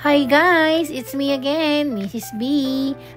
Hi guys! It's me again, Mrs. B.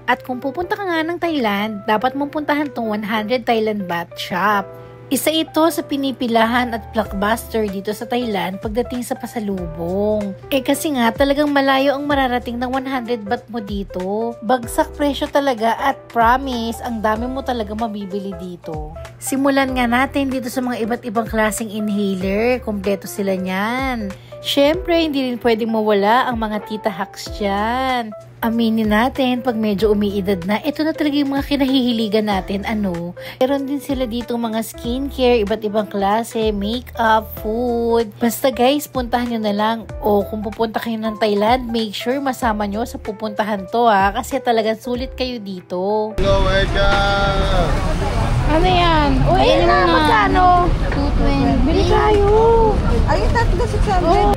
At kung pupunta ka nga ng Thailand, dapat mong puntahan tong 100 Thailand Baht Shop. Isa ito sa pinipilahan at blockbuster dito sa Thailand pagdating sa pasalubong. Kasi nga talagang malayo ang mararating ng 100 baht mo dito. Bagsak presyo talaga at promise, ang dami mo talaga mabibili dito. Simulan nga natin dito sa mga iba't ibang klaseng inhaler. Kompleto sila niyan. Syempre, hindi rin pwedeng mawala ang mga tita hacks dyan. Aminin natin, pag medyo umiidad na, ito na talaga yung mga kinahihiligan natin, Meron din sila dito mga skincare, iba't ibang klase, makeup, food. Basta guys, puntahan nyo na lang. O kung pupunta kayo ng Thailand, make sure masama nyo sa pupuntahan to kasi talagang sulit kayo dito. Hello, Eka! Ano yan? Ayun na, magkano? 220. Bili tayo! Ayun, tatlo 600.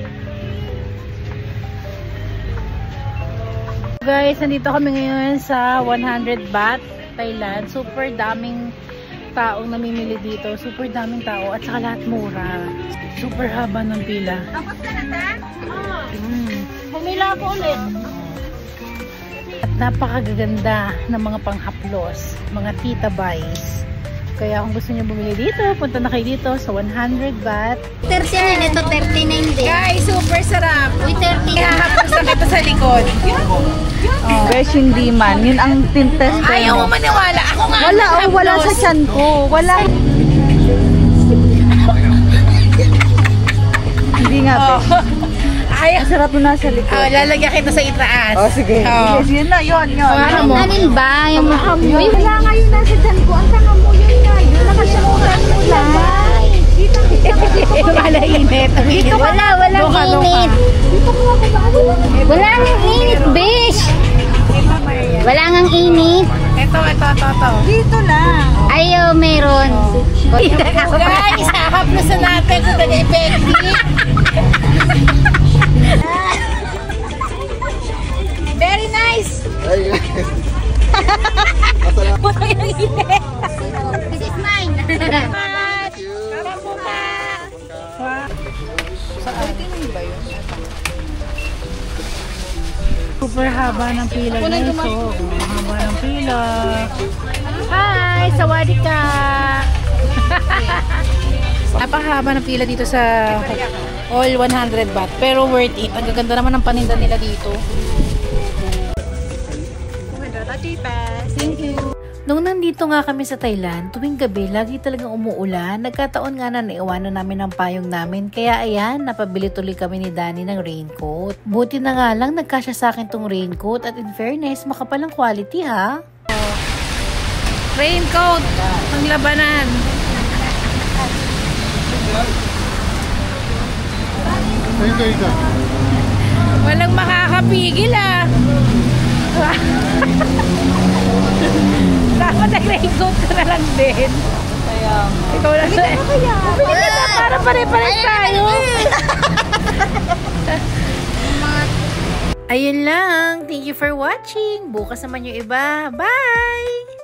Guys, nandito kami ngayon sa 100 Baht, Thailand. Super daming taong namimili dito. Super daming tao at saka lahat mura. Super haba ng pila. Tapos ka na, ta? Pumila ako ulit. At napakagaganda ng mga panghaplos, mga tita buys. Kaya kung gusto niyo bumili dito, punta na kayo dito sa 100 Baht. 39, ito 39 din. Guys, super sarap. Uy, 30. Ihahapos na kita sa likod. Guys, hindi man. Yun ang tintest. Ayaw mo maniwala. Ako nga. Wala sa tiyan ko. Wala. Hindi nga, Ayaw. Sarap mo nasa likod. Lalagyan kita sa itaas. Sige. Yes, yun na, yun. Alin ba? Yung uy, wala nga yung nasa tiyan ko. Ang tanga mo yun nga. Yun nakasukan mo lang. Wala init. Dito walang init. Dito ko ako ba? Wala nang init, besh. Wala nang init. Ito. Dito lang. Ayaw, meron. Guys, hahaplos na natin kung taga-effective. Very nice. Puto yung init. This is mine. Sarap po pa. Super haba ng pila guys. Haba ng pila. Hi! Sawadee ka! Napakahaba ng pila dito sa all 100 baht. Pero worth it. Ang gaganda naman ng paninda nila dito. Thank you. Nung nandito nga kami sa Thailand, tuwing gabi, lagi talagang umuulan. Nagkataon nga na naiwanan namin ang payong namin. Kaya ayan, napabili tuloy kami ni Danny ng raincoat. Buti na nga lang, nagkasya sa akin tong raincoat. At in fairness, makapalang quality ha. Raincoat! Ang labanan. Walang makakapigil Dapat nag-raincoat ka na lang din. Ikaw lang na. Para pare-pares tayo. Ayun lang. Thank you for watching. Bukas naman yung iba. Bye!